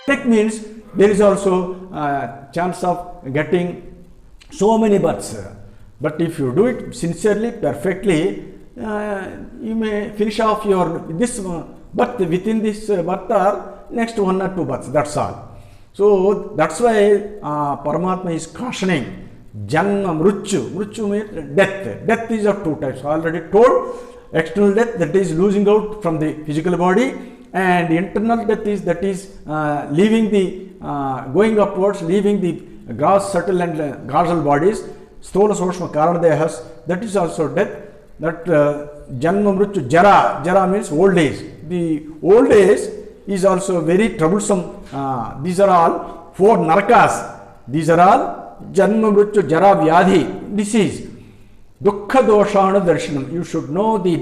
hectic means there is also chance of getting so many births. But if you do it sincerely, perfectly, you may finish off your this birth within this birth or next 1 or 2 births. That's all. So that's why Paramatma is cautioning Janma Mrityu. Mrityu means death. Death is of 2 types. Already told. External death, that is losing out from the physical body, and internal death is leaving the going upwards, leaving the gross, subtle and causal bodies. Sthola Soshma Karanadehas, that is also death. That Janma Mrityu Jara. Jara means old age. The old age is also very troublesome. These are all 4 narakas. These are all Janma Mrityu Jara Vyadhi, disease. Dukkha Doshana Darshanam. You should know the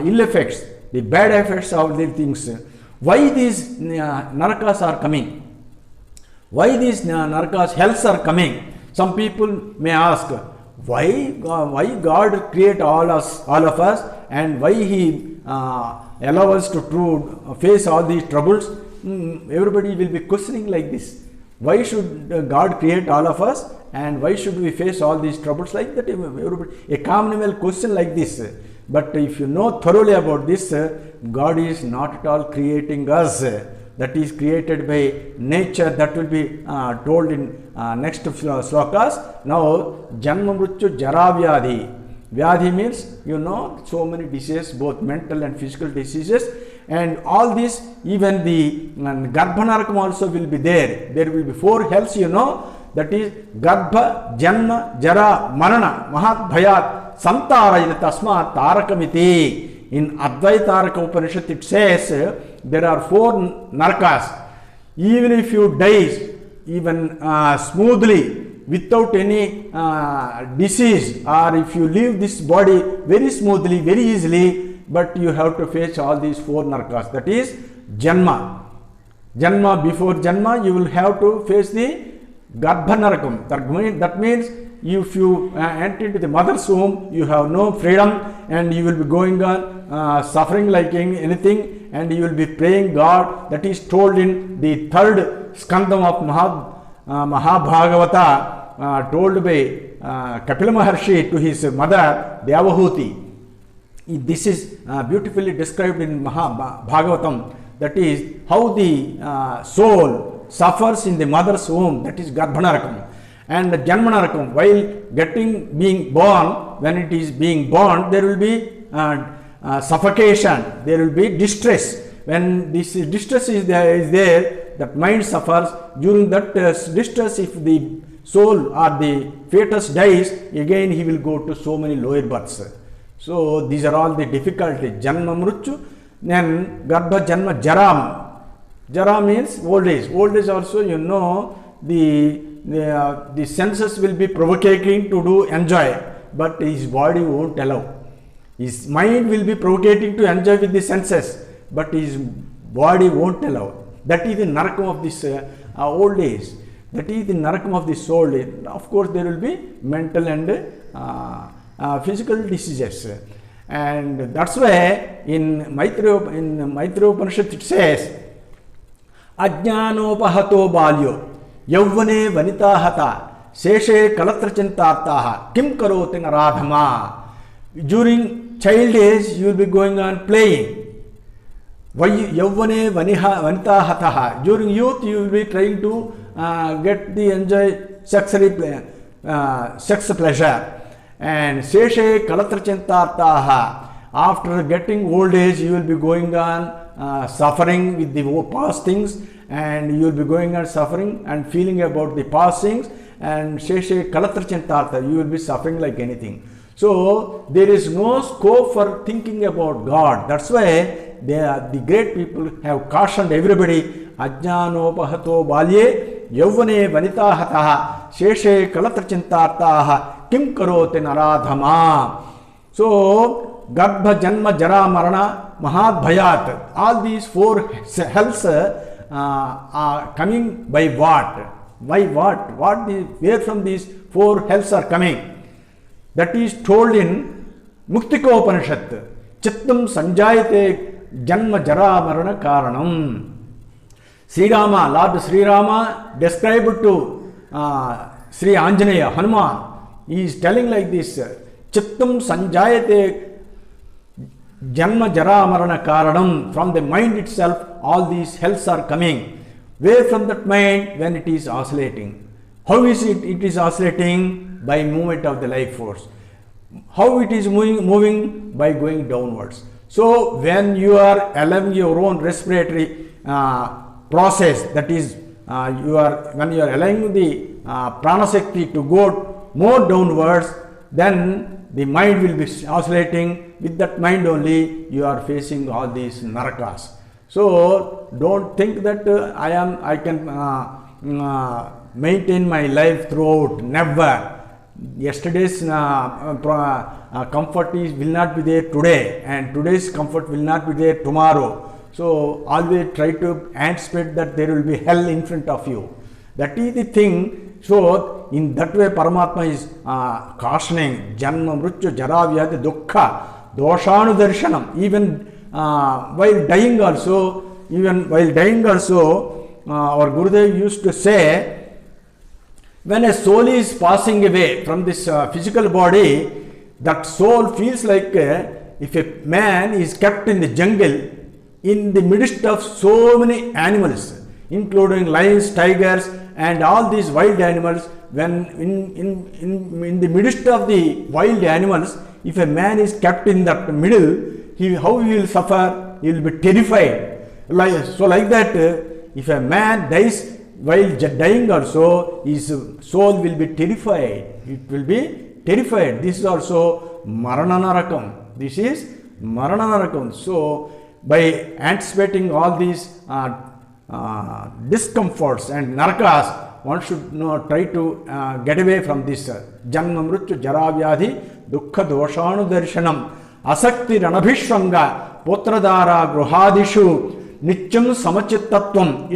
ill effects, the bad effects of these things. Why these narakas are coming? Why these narakas, hells are coming? Some people may ask, why God create all of us, and why He allow us to face all these troubles? Everybody will be questioning like this. Why should God create all of us, and why should we face all these troubles like that? Everybody, a common question like this. But if you know thoroughly about this, God is not at all creating us. That is created by nature. That will be told in next slokas. Now, Janma Mrityu Jara Vyadhi. Vyadhi means, you know, so many diseases, both mental and physical diseases. And all this, even the Garbhanarakam also will be there. There will be 4 hells, you know. That is Garbha, Janma, Jara, Marana, Mahat Bhayat, Santarayana Tasma Tarakamiti. In Advaitaraka Upanishad it says there are 4 narakas. Even if you die, even smoothly, without any disease, or if you leave this body very smoothly, very easily, but you have to face all these 4 narakas. That is Janma. Janma, before Janma, you will have to face the Garbhanarakam. That means if you enter into the mother's womb, you have no freedom, and you will be going on suffering like anything, and you will be praying God. That is told in the 3rd skandam of Mahabhagavata, told by Kapila Maharshi to his mother Devahuti. This is beautifully described in Bhagavatam. That is how the soul suffers in the mother's womb. That is Garbhanarakam. And Janmanarakam, while being born, when it is being born, there will be suffocation, there will be distress. When this distress is there, that mind suffers. During that distress, if the soul or the fetus dies, again he will go to so many lower births. So these are all the difficulties. Janma Mrityu, then Garbha Janma Jaram. Jara means old age. Old age also, you know, the senses will be provocating to enjoy, but his body won't allow. His mind will be provocating to enjoy with the senses, but his body won't allow. That is the narakam of this old age. That is the narakam of this old age. Of course, there will be mental and physical diseases. And that's why in Maitreya Upanishad it says, Ajnanopahato balyo Yavvane vanitahata Seshe kalatra chintartaha Kim karoti naradhama. During child age, you will be going on playing. Yavvane vanitahataha. During youth, you will be trying to get the enjoy sex pleasure. And Seshe kalatra chintartaha. After getting old age, you will be going on suffering with the past things, and you will be going on suffering and feeling about the past things, and Sheshe Kalatra Chintartha, you will be suffering like anything. So there is no scope for thinking about God. That's why the great people have cautioned everybody, Ajnanopahato balye Yavvane vanitahataha Sheshe Kalatra Chintartaha Kim karote naradhama. So Garbha Janma Jara Marana Mahat Bhayat. All these 4 hells are coming by what? By what? Where from these 4 hells are coming? That is told in Muktiko Upanishad. Chittam Sanjayate Janma Jara Marana Karanam. Sri Rama, Lord Sri Rama described to Sri Anjaneya, Hanuman. He is telling like this, Chittam Sanjayate Janma Jara Marana Karanam. From the mind itself, all these healths are coming. Where from that mind? When it is oscillating. How is it? It is oscillating by movement of the life force. How it is moving? By going downwards. So when you are allowing your own respiratory process, that is when you are allowing the prana shakti to go more downwards, then the mind will be oscillating. With that mind only you are facing all these narakas. So don't think that I can maintain my life throughout. Never. Yesterday's comfort will not be there today, and today's comfort will not be there tomorrow. So always try to anticipate that there will be hell in front of you. That is the thing. So in that way Paramatma is cautioning Janma Mrityu Jara Vyadhi Dukkha Doshanu Darshanam. Even while dying also, our Gurudev used to say, when a soul is passing away from this physical body, that soul feels like if a man is kept in the jungle in the midst of so many animals, including lions, tigers, and all these wild animals. When in the midst of the wild animals, if a man is kept in that middle, how he will suffer? He will be terrified. Like that, if a man dies while dying also, his soul will be terrified. It will be terrified. This is also Marana Narakam. This is Marana Narakam. So by anticipating all these discomforts and narakas, one should try to get away from this. Janma Mrityu Jara Vyadhi Dukkha Doshanu Darshanam Asakti Ranabhishwanga Putradara Gruhadishu Nityam Samachittatvam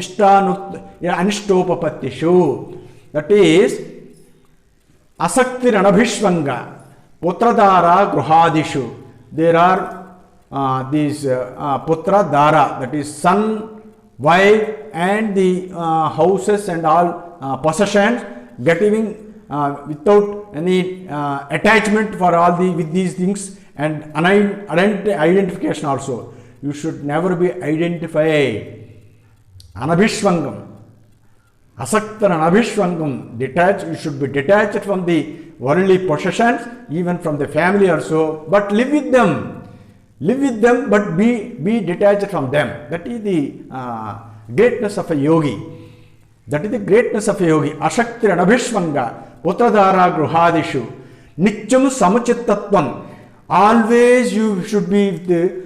Anishtopapattishu. That is Asakti Ranabhishwanga Putradara Gruhadishu. There are these Putra Dara, that is son, wife, and the houses and all possessions, getting without any attachment for all with these things, and identification also. You should never be identified. Anabhishwangam. Asakta Anabhishwangam. Detached, you should be detached from the worldly possessions, even from the family also, but live with them. Live with them, but be detached from them. That is the greatness of a yogi. That is the greatness of a yogi. Ashakti Anabhishwanga Putradara Gruhadishu Nityam Samachittatvam. Always you should be with the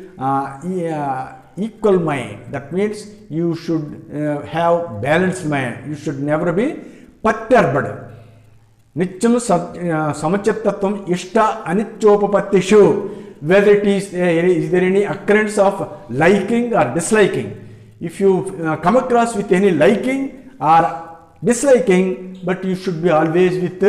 equal mind. That means you should have balanced mind. You should never be perturbed. Nityam Samachittatvam Ishta Anityopapattishu. Whether it is there any occurrence of liking or disliking. If you come across with any liking or disliking, but you should be always with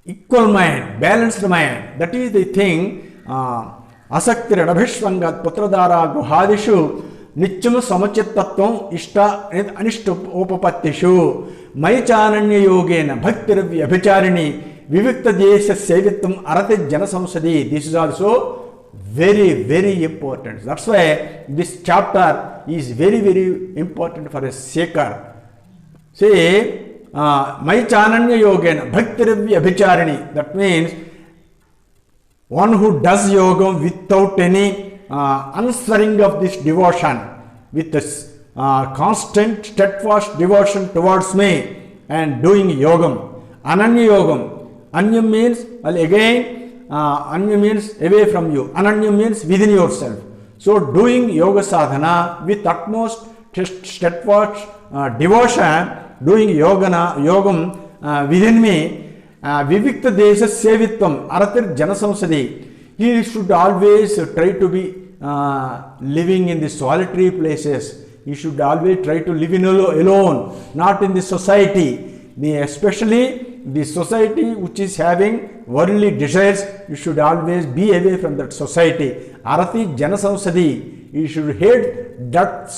equal mind, balanced mind. That is the thing. Asakti Radhabhishwangat Putradara Gruhadishu Nityam Samachittatvam Ishta Anishtopapattishu Maichananya Yogena Bhaktiravya Abhicharini Vivikta Desha Sevittam Arate Jana Samsadi. This is also very, very important. That's why this chapter is very, very important for a seeker. Say, Maichananya Yogena Bhaktiravya Abhicharini. That means one who does yoga without any unswerving of this devotion, with this constant, steadfast devotion towards me and doing yogam. Ananya yogam. Anya means, well, again, Anya means away from you. Ananya means within yourself. So doing yoga sadhana with utmost steadfast devotion, doing yogam within me, Vivikta Desha Sevitvam Aratir Janasamsadi. He should always try to be living in the solitary places. He should always try to live in alone, not in the society. Especially the society which is having worldly desires, you should always be away from that society. Arati Jana Samsadi, you should hate that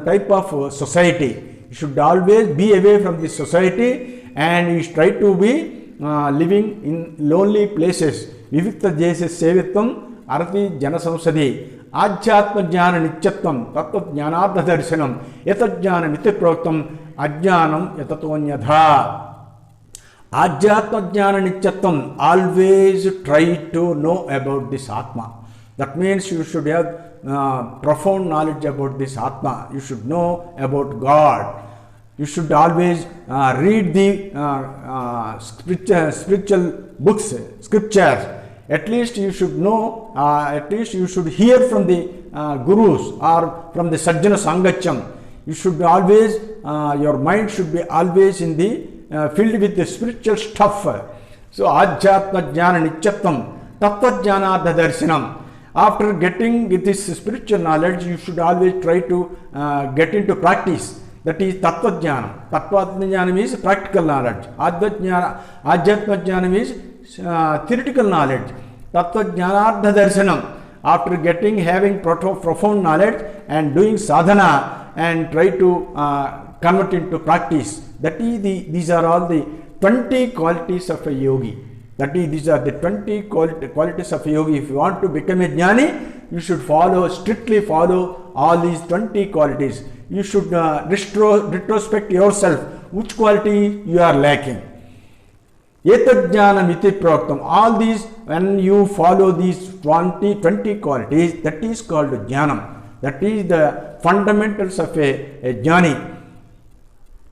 type of society. You should always be away from this society and you should try to be living in lonely places. Vivikta Jese Sevitvam, Arati Jana Samsadi. Ajyatma Jnana Nityatvam, Tattva Jnanartha Darshanam, Yata Jnana Nityaproktam, Ajnanam Yatatonyadha. Ajyatma Jnana Nityatvam, always try to know about this Atma. That means you should have profound knowledge about this Atma. You should know about God. You should always read the spiritual books, scriptures. At least you should know, at least you should hear from the gurus or from the Sajjana Sangacham. You should always, your mind should be always in the filled with the spiritual stuff. So, Ajyatma Jnana Nityatvam, Tattva Jnanartha Darshanam. After getting this spiritual knowledge, you should always try to get into practice. That is Tattva Jnana. Tattva Jnana means practical knowledge. Ajyatma Jnana means theoretical knowledge. Tattva Jnanartha Darshanam. After having profound knowledge and doing sadhana and try to convert into practice. That is these are all the 20 qualities of a yogi. That is, these are the 20 qualities of a yogi. If you want to become a jnani, you should strictly follow all these 20 qualities. You should retrospect yourself, which quality you are lacking. Etadjnanam iti proktam. All these, when you follow these 20 qualities, that is called jnanam. That is the fundamentals of a jnani.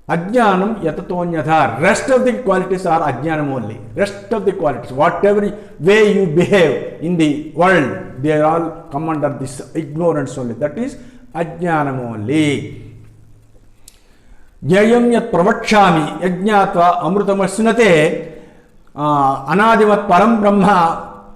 Ajnanam yatatonyatha. Rest of the qualities are ajnanam only. Rest of the qualities, whatever way you behave in the world, they all come under this ignorance only. That is ajnanam only. Jayam yat pravakshami yajnatva amrutamasnate anadimat param brahma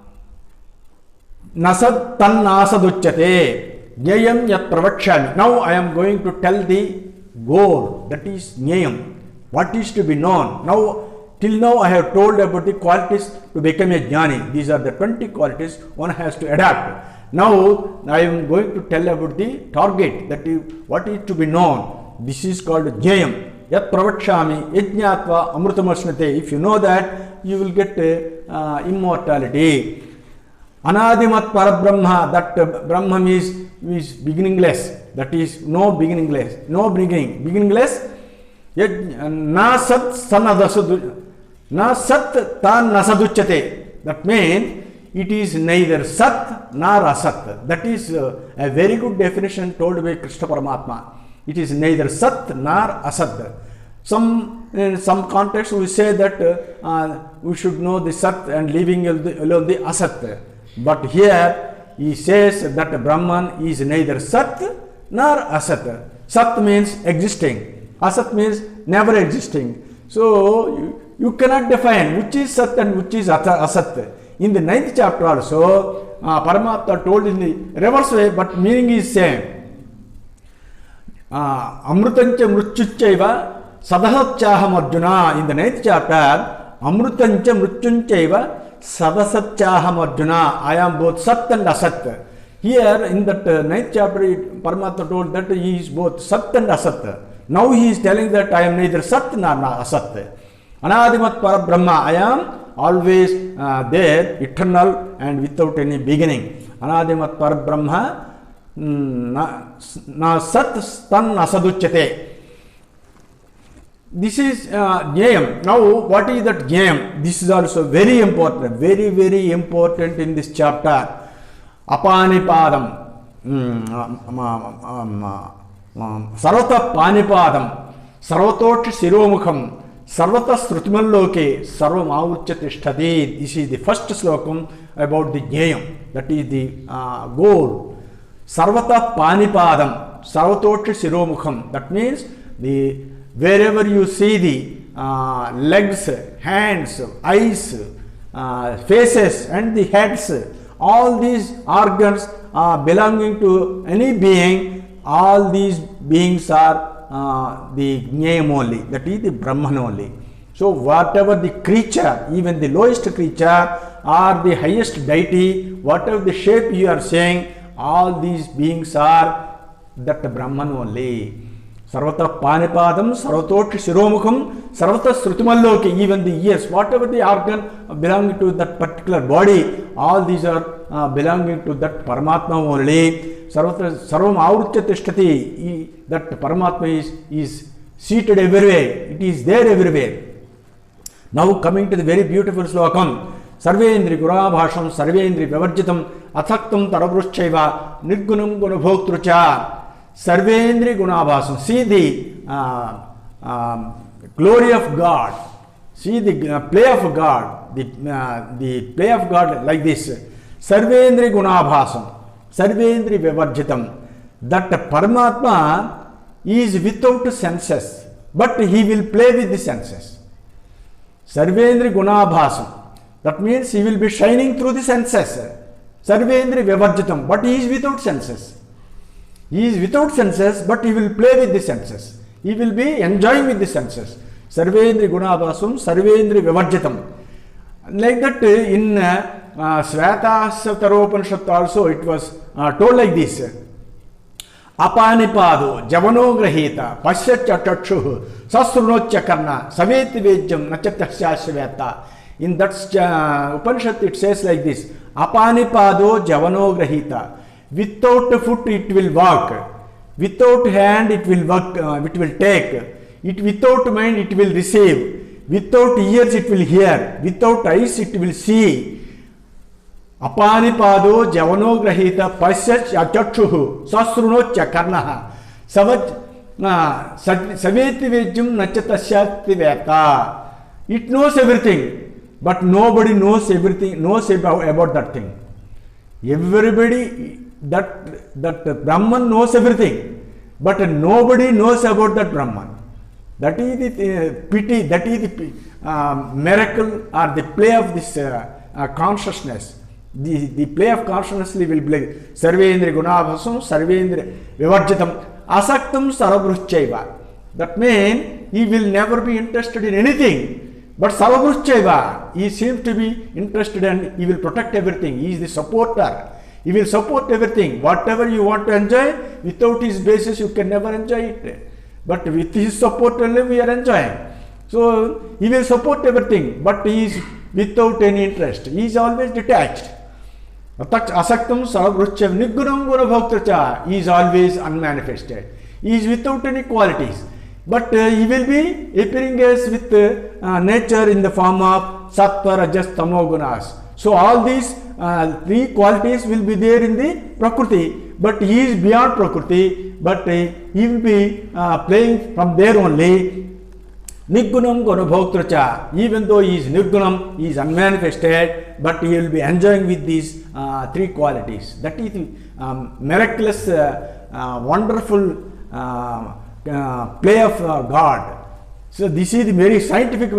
nasad tan nasaduchyate. Jayam yat pravakshami. Now I am going to tell the goal, that is Jnayam, what is to be known. Now, till now I have told about the qualities to become a jnani. These are the 20 qualities one has to adapt. Now, I am going to tell about the target, that is what is to be known. This is called Jnayam. Yat pravakshami yajnatva amrutamasnate. If you know that, you will get immortality. Anadimat parabrahma, that Brahma is beginningless. That is no beginningless, no beginningless. Na sat tan nasaduchyate. That means it is neither sat nor asat. That is a very good definition told by Krishna Paramatma. It is neither sat nor asat. In some context we say that we should know the sat and leaving alone the asat. But here he says that Brahman is neither sat nor asat. Sat means existing. Asat means never existing. So you cannot define which is sat and which is asat. In the 9th chapter also, Paramatma told in the reverse way, but meaning is same. Amrutancha mrutyuchaiva sadasatchaham Arjuna. In the 9th chapter, Amrutancha mrutyunchaiva sadasatchaham Arjuna. I am both sat and asat. Here in that 9th chapter, Paramatma told that he is both sat and asat. Now he is telling that I am neither sat nor asat. Anadimat parabrahma. I am always there, eternal and without any beginning. Anadimat parabrahma na sat tan nasaduchyate. This is Jnayam. Now, what is that Jnayam? This is also very important, very important in this chapter. Apanipadam, Sarvata Panipadam, Sarvatotch Siromukham, Sarvata Srutimalloke, Sarvam Avuchyatishthati. This is the first slokam about the Jnayam. That is the goal. Sarvata Panipadam, Sarvatotch Siromukham. That means wherever you see the legs, hands, eyes, faces and the heads, all these organs belonging to any being, all these beings are the Jnayam only, that is the Brahman only. So whatever the creature, even the lowest creature or the highest deity, whatever the shape you are saying, all these beings are that Brahman only. Sarvata Panipadam, Sarvatotri Shiromukham, Sarvata Srutimalloki, even the ears, whatever the organ belonging to that particular body, all these are belonging to that Paramatma only. Sarvata Sarvam Avrutya Tishtati, that Paramatma is seated everywhere, it is there everywhere. Now coming to the very beautiful slokam, Sarvendri Gurabhasham, Sarvendri Vivarjitam, Athaktam Taravruschaiva, Nirgunam Gunabhoktrucha, Sarvendri Gunabhasham. See the glory of God, see the play of God, the play of God like this. Sarvendri Gunabhasham, Sarvendri Vivarjitam, that Paramatma is without senses, but he will play with the senses. Sarvendri Gunabhasam, that means he will be shining through the senses. Sarvendri Vivarjitam, but he is without senses. He is without senses, but he will play with the senses. He will be enjoying with the senses. Sarvendri Gunabhasam, Sarvendri Vivarjitam. Like that in Svetasattaropanishad also it was told like this. Apanipado, Javano Grahita, Pasyacha Takshu, Sasrunocha Karna, Saveti Vejam, Nachatasya Sveta. In that Upanishad it says like this: Apanipado, Javano Grahita. Without foot it will walk, without hand it will work, it will take, it without mind it will receive, without ears it will hear, without eyes it will see. Apanipado Javano Grahita Pasyach Achakshuhu Sasrunocha Karnaha Saveti Vejum Nachatasyati Veta. It knows everything, but nobody knows everything, knows about that thing. Everybody, that Brahman knows everything, but nobody knows about that Brahman. That is the pity, that is the miracle or the play of this consciousness. The play of consciousness will be Sarvendri Gunabhasam, Sarvendri Vivarjitam, Asaktam Sarabruschaiva. That means he will never be interested in anything, but Sarabruschaiva, he seems to be interested and he will protect everything. He is the supporter. He will support everything. Whatever you want to enjoy, without his basis you can never enjoy it. But with his support only we are enjoying. So he will support everything, but he is without any interest. He is always detached. Asaktam Sarabruchav Niggunam Gunabhoktracha. He is always unmanifested. He is without any qualities. But he will be appearing as with nature in the form of Sattva, Rajas, Tamo Gunas. So all these three qualities will be there in the Prakriti. But he is beyond Prakriti. But he will be playing from there only. Niggunam Gunabhoktracha. Even though he is Nirgunam, he is unmanifested, but he will be enjoying with these three qualities. That is the miraculous, wonderful play of God. So this is the very scientific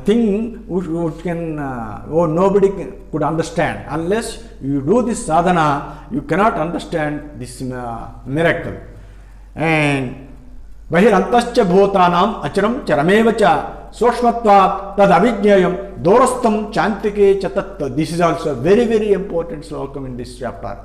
thing which can nobody could understand. Unless you do this sadhana, you cannot understand this miracle. And Bahirantascha bhutanam acharam charamevacha soshmatvat tad avijnayam dorastam chantike chatat. This is also very, very important slokam in this chapter.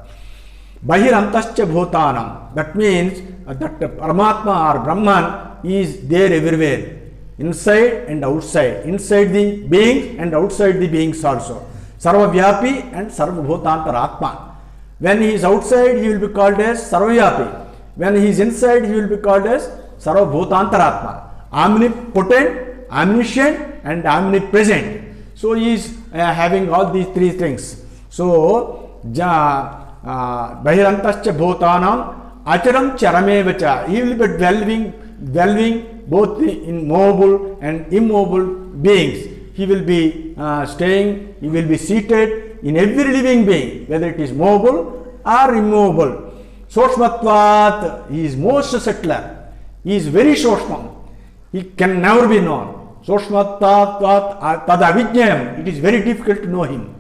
Bahirantascha bhutanam. That means that Paramatma or Brahman is there everywhere. Inside and outside. Inside the beings and outside the beings also. Sarvavyapi and Sarvabhutantaratma. When he is outside, he will be called as Sarvavyapi. When he is inside, he will be called as Sarvabhutantaratma, omnipotent, omniscient and omnipresent. So he is having all these three things. So Bahirantascha bhutanam acharam charamevacha. He will be dwelling both in mobile and immobile beings. He will be staying, he will be seated in every living being, whether it is mobile or immobile. Soshmatvat, he is most subtler. He is very Soshmam. He can never be known. Soshmatvat tadavijnayam. It is very difficult to know him.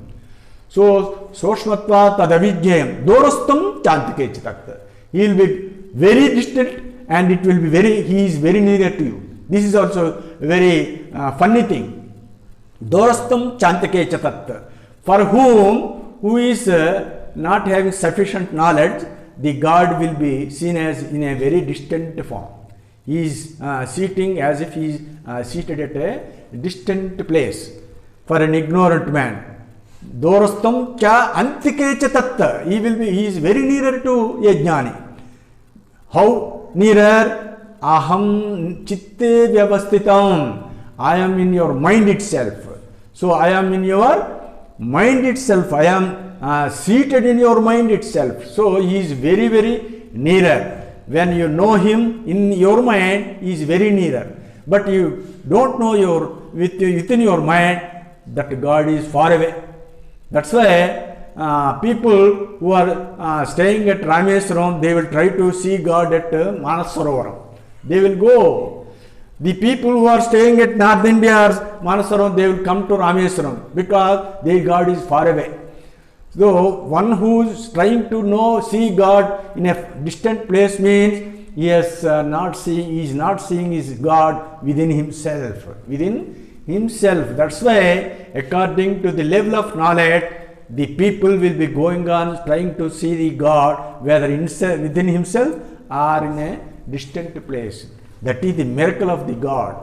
So Soshmatvat tadavijnayam. Dorastam chantike chitakta. He will be very distant and it will be he is very near to you. This is also a very funny thing. Dorastam chantake chatat. For who is not having sufficient knowledge, the God will be seen as in a very distant form. He is sitting as if he is seated at a distant place for an ignorant man. Dorastam cha antike chatat. He is very nearer to a jnani. How nearer? Aham chitte vyavasthitam. I am in your mind itself. So I am in your mind itself. I am seated in your mind itself. So he is very, very nearer. When you know him in your mind, he is very nearer. But you don't know within your mind that God is far away. That's why people who are staying at Rameswaram, they will try to see God at Manasarovaram. They will go. The people who are staying at North India's Manasarovaram, they will come to Rameswaram because their God is far away. So one who is trying to see God in a distant place means he is not seeing his God within himself. Within himself. That's why, according to the level of knowledge, the people will be going on trying to see the God whether within himself or in a distant place. That is the miracle of the God.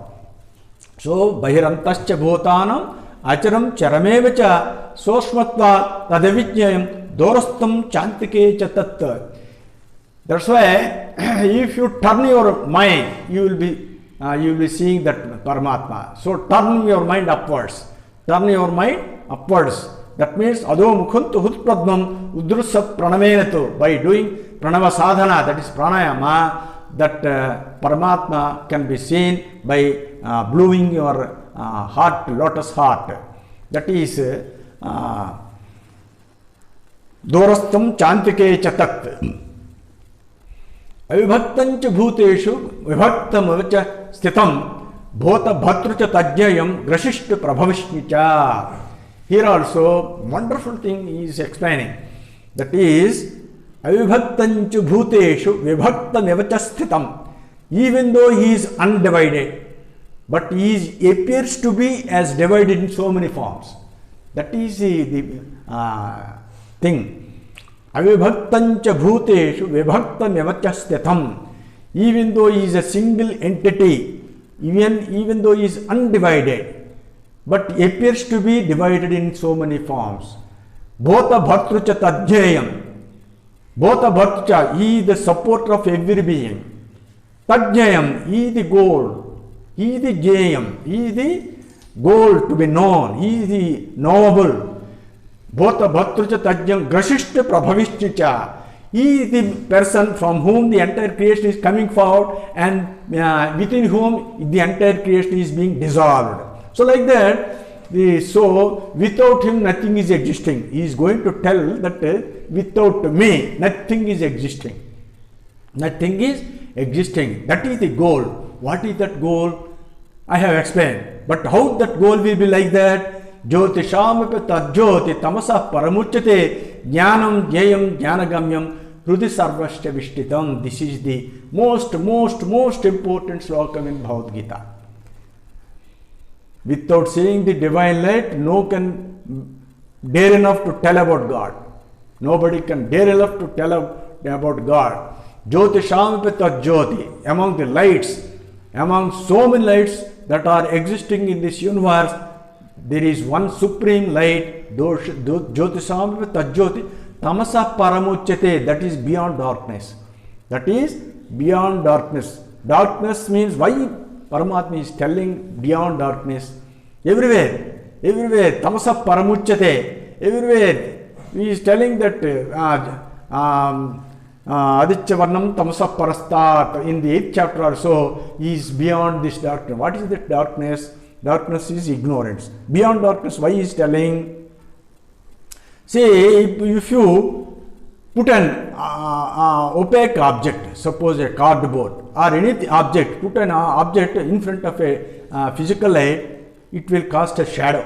So, Bahirantascha Bhutanam Acharam Charamevacha Soshmatva Tadavijnayam Dorastam Chantike Chatat. That's why if you turn your mind, you will be seeing that Paramatma. So turn your mind upwards. Turn your mind upwards. That means Ado Mukhantu Hutpradmam Udrusa Pranamenatu. By doing Pranava Sadhana, that is Pranayama, that Paramatma can be seen by blowing your heart, lotus heart. That is Dorastam Chantike Chatat. Avibhaktanch bhuteshu vibhaktamavacha sthitam bhota bhatrucha tajyayam grashishta prabhavishnicha. Here also wonderful thing he is explaining. That is avibhaktanch bhuteshu vibhaktamavacha sthitam. Even though he is undivided, but he appears to be as divided in so many forms. That is the thing. Avibhaktancha bhuteshu vibhaktamavacha sthitam. Even though he is a single entity, even though he is undivided, but appears to be divided in so many forms. Bhota bhatrucha tajyayam. Bhota bhatrucha, he is the supporter of every being. Tajyayam, he is the goal. He is the jayam. He is the goal to be known. He is the knowable. Bhota bhatrucha tajyam grashishta prabhavishcha. He is the person from whom the entire creation is coming forward and within whom the entire creation is being dissolved. So like that, so without him nothing is existing. He is going to tell that without me nothing is existing. Nothing is existing. That is the goal. What is that goal? I have explained. But how that goal will be like that? Jyotishamapi tadjyoti tamasa paramuchyate jnanam jyayam jnanagamyam hrudi sarvasya vishtitam. This is the most important slokam in Bhagavad Gita. Without seeing the divine light, no one can dare enough to tell about God. Nobody can dare enough to tell about God. Jyotishamapi tadjyoti. Among the lights, among so many lights that are existing in this universe, there is one supreme light, Jyotisam Tajyoti Tamasa Paramuchyate, that is beyond darkness. That is beyond darkness. Darkness means why Paramatma is telling beyond darkness? Everywhere, Tamasa Paramuchyate, everywhere. He is telling that Aditya Varnam Tamasa Parastat in the 8th chapter or so, he is beyond this darkness. What is that darkness? Darkness is ignorance. Beyond darkness, why he is telling? Say, if you put an opaque object, suppose a cardboard or any object, put an object in front of a physical light, it will cast a shadow.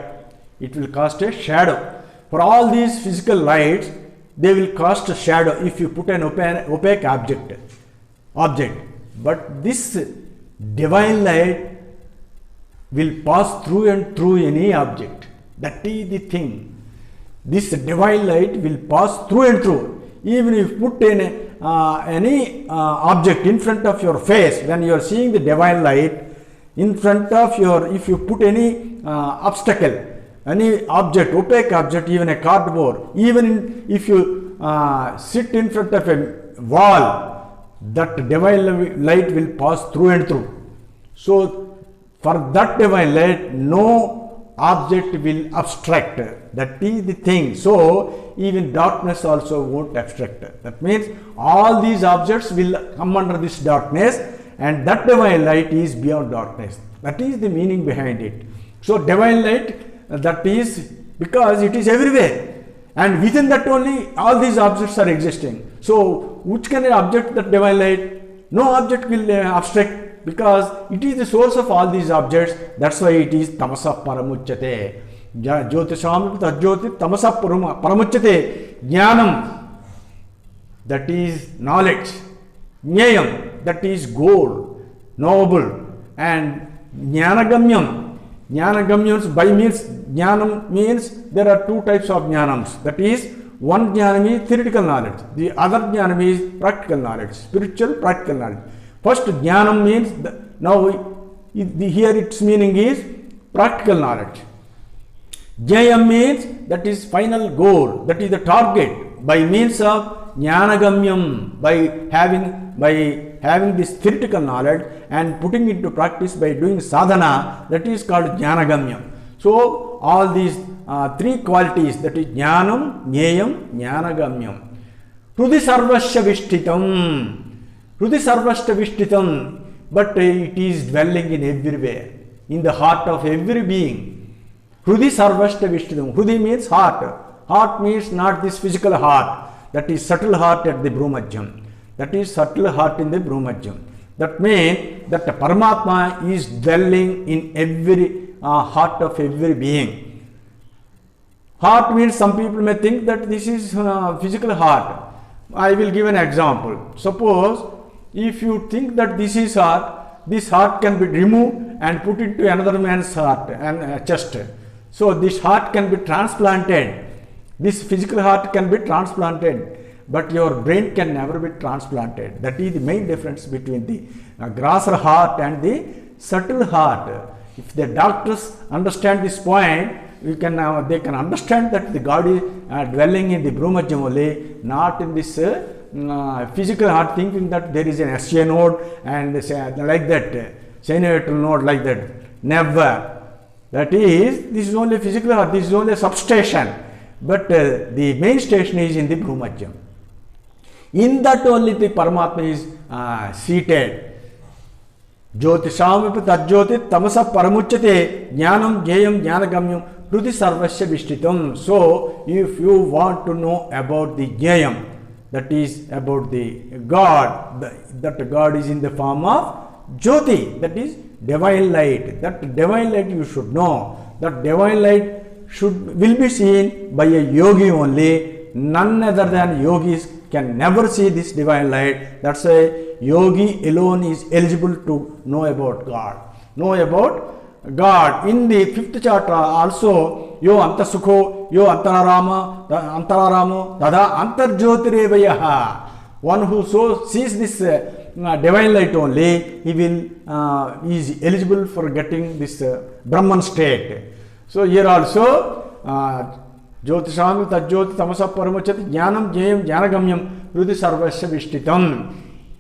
It will cast a shadow. For all these physical lights, they will cast a shadow if you put an opaque object. But this divine light will pass through and through any object. That is the thing. This divine light will pass through and through. Even if you put any object in front of your face, when you are seeing the divine light in front of your, if you put any obstacle, any object, opaque object, even a cardboard, even if you sit in front of a wall, that divine light will pass through and through. So for that divine light, no object will obstruct. That is the thing. So even darkness also won't obstruct. That means all these objects will come under this darkness, and that divine light is beyond darkness. That is the meaning behind it. So divine light, that is because it is everywhere, and within that only all these objects are existing. So which can object that divine light? No object will obstruct, because it is the source of all these objects. That's why it is tamasa paramuchyate. Jyotisham tajyoti tamasa paramuchyate. Jnanam, that is knowledge. Jnayam, that is goal, noble. And jnanagamyam. Jnanagamyams by means, jnanam means there are two types of jnanams. That is, one jnanam is theoretical knowledge, the other jnanam is practical knowledge, spiritual practical knowledge. First jnanam means, here its meaning is practical knowledge. Jnayam means that is final goal, that is the target, by means of jnanagamyam, by having this theoretical knowledge and putting into practice by doing sadhana, that is called jnanagamyam. So all these three qualities, that is jnanam, jnayam, jnanagamyam. Hrudi sarvasya vishtitam. Hrudi sarvasya vishtitam. But it is dwelling in everywhere, in the heart of every being. Hrudi sarvasya vishtitam. Hrudi means heart. Heart means not this physical heart. That is subtle heart at the Brahmajyam. That is subtle heart in the Brahmajyam. That means that the Paramatma is dwelling in every heart of every being. Heart means, some people may think that this is physical heart. I will give an example. Suppose if you think that this is heart, this heart can be removed and put into another man's heart and chest. So this heart can be transplanted. This physical heart can be transplanted, but your brain can never be transplanted. That is the main difference between the grosser heart and the subtle heart. If the doctors understand this point, they can understand that the God is dwelling in the Brahmajyam only, not in this physical heart, thinking that there is an SCA node and like that, synovial node like that. Never. That is, this is only physical heart, this is only a substation, but the main station is in the Brahmajyam. In that only the Paramatma is seated. Jyotisham tajyoti tamasa paramuchyate. Jnanam jnayam jnanagamyam hrudi sarvasya vishtitam. So if you want to know about the jnayam, that is about the God, that God is in the form of Jyoti, that is divine light. That divine light you should know. That divine light will be seen by a yogi only. None other than yogis can never see this divine light. That's why yogi alone is eligible to know about God. Know about God. In the 5th chapter also, yo antasukho, yo antararamo, tada antarjyotirevayaha. One who sees this divine light only, he will is eligible for getting this Brahman state. So here also, Jyotisham tajyoti tamasa paramuchyate jnanam jnayam jnanagamyam hrudi sarvasya vishtitam.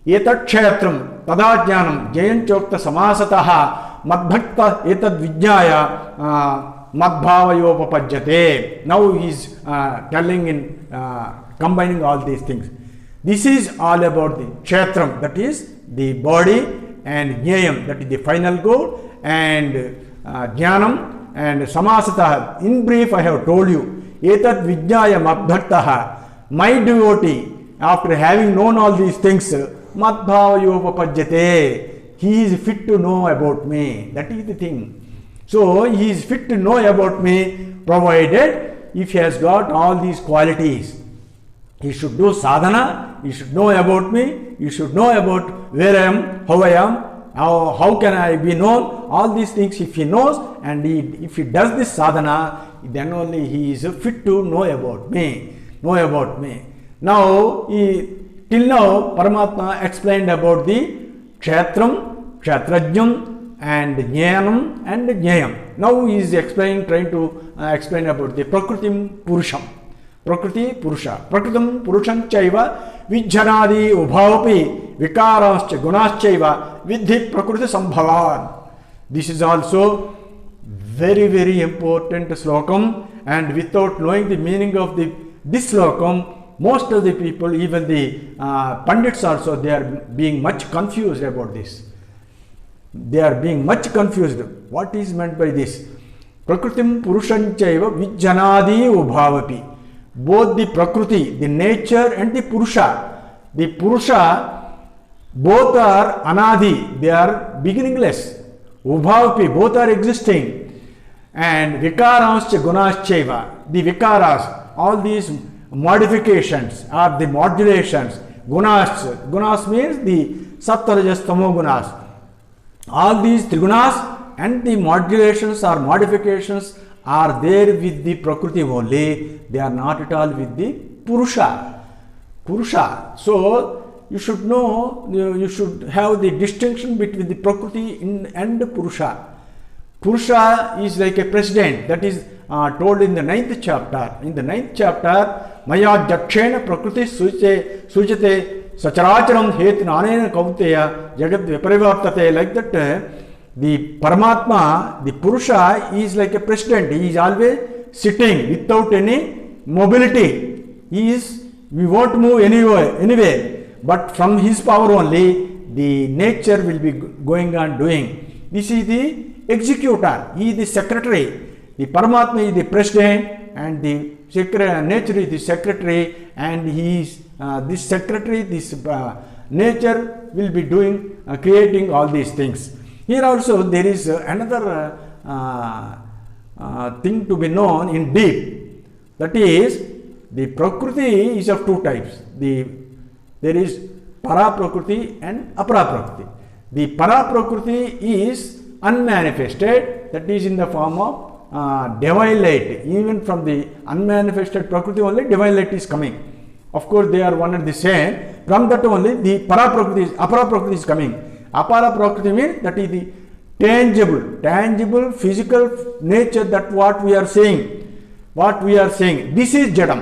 Etat kshetram tada jnanam jnayam chokta samasataha madbhakta etad vijnaya madbhavayopapajyate. Now he is telling in combining all these things. This is all about the kshetram, that is the body, and jnayam, that is the final goal, and jnanam and samasataha. In brief, I have told you. Etat vijnaya madbhaktaha. My devotee, after having known all these things, madbhavayopapajyate. He is fit to know about me. That is the thing. So he is fit to know about me, provided if he has got all these qualities. He should do sadhana, he should know about me, he should know about where I am, how I am, how can I be known? All these things if he knows, and if he does this sadhana, then only he is fit to know about me. Now, till now, Paramatma explained about the Kshetram, Kshetrajnam, and Jnanam and Jnayam. Now he is trying to explain about the Prakritim Purusham. Prakriti Purusha. Prakritam Purusham Chaiva Vijjanadi Ubhavapi Vikarascha Gunaschaiva Vidhi Prakriti Sambhavan. This is also very, very important slokam, and without knowing the meaning of this slokam, most of the people, even the Pandits also, they are being much confused about this. They are being much confused. What is meant by this? Prakritim Purushanchaiva Vijjanadi Ubhavapi. Both the Prakriti, the nature, and the Purusha. The Purusha, both are Anadi, they are beginningless. Ubhavapi, both are existing. And Vikarascha Gunaschaiva, the Vikaras, all these modifications or the modulations. Gunas means the Sattva Rajas Tamo Gunas. All these Trigunas and the modulations or modifications are there with the Prakriti only. They are not at all with the Purusha. So you should know, you should have the distinction between the Prakriti and Purusha. Purusha is like a president, that is told in the 9th chapter. In the 9th chapter, Maya Jakshena Prakriti Sujate Sacharacharam Het Nanena Kauteya Jagat Viparivartate. Like that, the Paramatma, the Purusha, is like a president. He is always sitting without any mobility. We won't move anywhere. But from his power only, the nature will be going on doing. This is the executor. He is the secretary. The Paramatma is the president, and the nature is the secretary, and he is this secretary, this nature will be doing, creating all these things. Here also there is another thing to be known in deep. That is, the Prakriti is of two types. There is Para Prakriti and Apara Prakriti. The Para Prakriti is unmanifested, that is in the form of divine light. Even from the unmanifested Prakriti only divine light is coming. Of course, they are one and the same. From that only the Apara Prakriti is coming. Apara Prakriti means that is the tangible, physical nature, that what we are seeing. This is Jadam.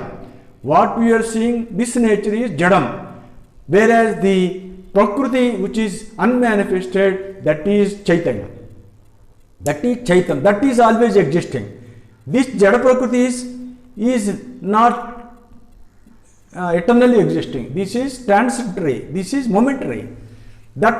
What we are seeing, this nature is Jadam. Whereas the Prakriti, which is unmanifested, that is Chaitanya. That is always existing. This Jada Prakriti is not eternally existing. This is transitory. This is momentary. That